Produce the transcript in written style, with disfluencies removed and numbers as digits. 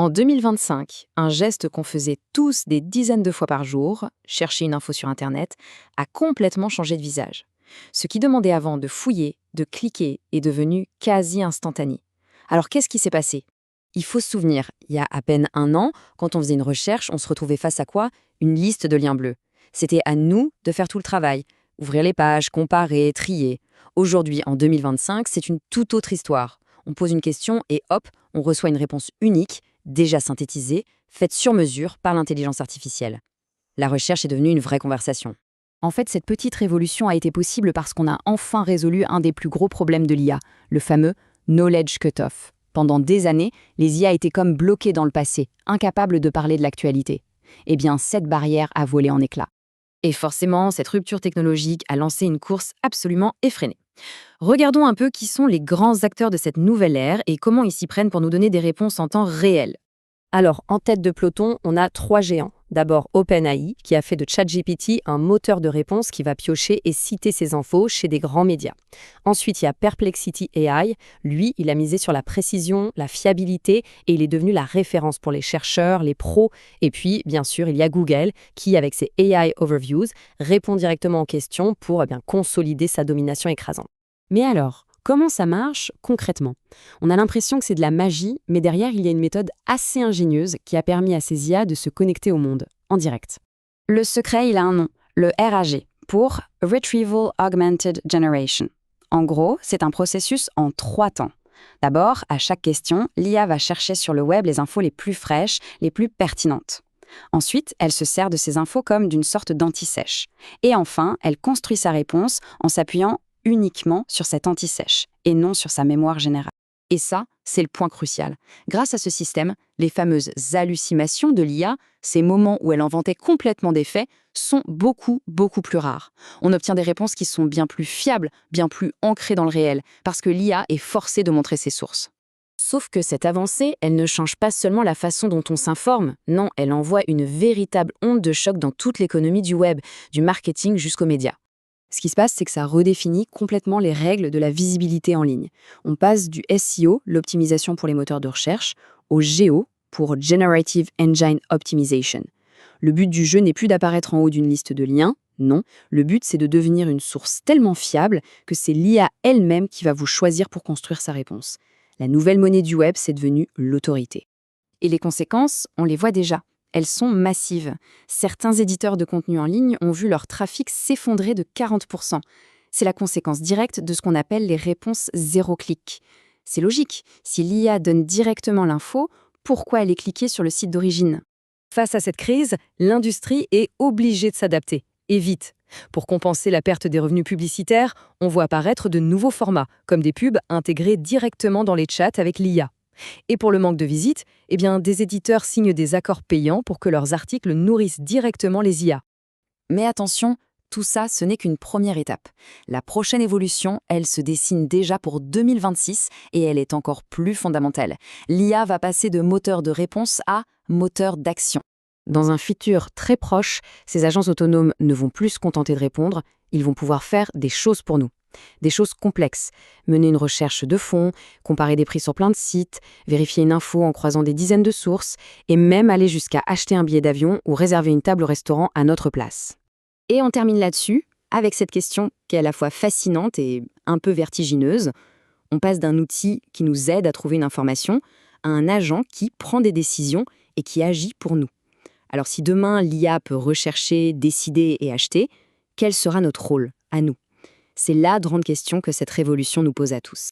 En 2025, un geste qu'on faisait tous des dizaines de fois par jour, chercher une info sur Internet, a complètement changé de visage. Ce qui demandait avant de fouiller, de cliquer, est devenu quasi instantané. Alors qu'est-ce qui s'est passé? Il faut se souvenir, il y a à peine un an, quand on faisait une recherche, on se retrouvait face à quoi? Une liste de liens bleus. C'était à nous de faire tout le travail. Ouvrir les pages, comparer, trier. Aujourd'hui, en 2025, c'est une toute autre histoire. On pose une question et hop, on reçoit une réponse unique, déjà synthétisée, faite sur mesure par l'intelligence artificielle. La recherche est devenue une vraie conversation. En fait, cette petite révolution a été possible parce qu'on a enfin résolu un des plus gros problèmes de l'IA, le fameux knowledge cutoff. Pendant des années, les IA étaient comme bloquées dans le passé, incapables de parler de l'actualité. Eh bien, cette barrière a volé en éclats. Et forcément, cette rupture technologique a lancé une course absolument effrénée. Regardons un peu qui sont les grands acteurs de cette nouvelle ère et comment ils s'y prennent pour nous donner des réponses en temps réel. Alors, en tête de peloton, on a 3 géants. D'abord OpenAI, qui a fait de ChatGPT un moteur de réponse qui va piocher et citer ses infos chez des grands médias. Ensuite, il y a Perplexity AI. Lui, il a misé sur la précision, la fiabilité, et il est devenu la référence pour les chercheurs, les pros. Et puis, bien sûr, il y a Google, qui, avec ses AI Overviews, répond directement aux questions pour consolider sa domination écrasante. Mais alors, comment ça marche concrètement? On a l'impression que c'est de la magie, mais derrière, il y a une méthode assez ingénieuse qui a permis à ces IA de se connecter au monde, en direct. Le secret, il a un nom, le RAG, pour Retrieval Augmented Generation. En gros, c'est un processus en 3 temps. D'abord, à chaque question, l'IA va chercher sur le web les infos les plus fraîches, les plus pertinentes. Ensuite, elle se sert de ces infos comme d'une sorte d'anti-sèche. Et enfin, elle construit sa réponse en s'appuyant uniquement sur cette anti-sèche et non sur sa mémoire générale. Et ça, c'est le point crucial. Grâce à ce système, les fameuses hallucinations de l'IA, ces moments où elle inventait complètement des faits, sont beaucoup plus rares. On obtient des réponses qui sont bien plus fiables, bien plus ancrées dans le réel, parce que l'IA est forcée de montrer ses sources. Sauf que cette avancée, elle ne change pas seulement la façon dont on s'informe, non, elle envoie une véritable onde de choc dans toute l'économie du web, du marketing jusqu'aux médias. Ce qui se passe, c'est que ça redéfinit complètement les règles de la visibilité en ligne. On passe du SEO, l'optimisation pour les moteurs de recherche, au GEO, pour Generative Engine Optimization. Le but du jeu n'est plus d'apparaître en haut d'une liste de liens, non. Le but, c'est de devenir une source tellement fiable que c'est l'IA elle-même qui va vous choisir pour construire sa réponse. La nouvelle monnaie du web, c'est devenu l'autorité. Et les conséquences, on les voit déjà. Elles sont massives. Certains éditeurs de contenu en ligne ont vu leur trafic s'effondrer de 40%. C'est la conséquence directe de ce qu'on appelle les réponses zéro-clic. C'est logique. Si l'IA donne directement l'info, pourquoi aller cliquer sur le site d'origine? Face à cette crise, l'industrie est obligée de s'adapter, et vite. Pour compenser la perte des revenus publicitaires, on voit apparaître de nouveaux formats, comme des pubs intégrés directement dans les chats avec l'IA. Et pour le manque de visites, des éditeurs signent des accords payants pour que leurs articles nourrissent directement les IA. Mais attention, tout ça, ce n'est qu'une première étape. La prochaine évolution, elle se dessine déjà pour 2026 et elle est encore plus fondamentale. L'IA va passer de moteur de réponse à moteur d'action. Dans un futur très proche, ces agents autonomes ne vont plus se contenter de répondre, ils vont pouvoir faire des choses pour nous. Des choses complexes, mener une recherche de fond, comparer des prix sur plein de sites, vérifier une info en croisant des dizaines de sources, et même aller jusqu'à acheter un billet d'avion ou réserver une table au restaurant à notre place. Et on termine là-dessus, avec cette question qui est à la fois fascinante et un peu vertigineuse. On passe d'un outil qui nous aide à trouver une information à un agent qui prend des décisions et qui agit pour nous. Alors si demain l'IA peut rechercher, décider et acheter, quel sera notre rôle, à nous? C'est la grande question que cette révolution nous pose à tous.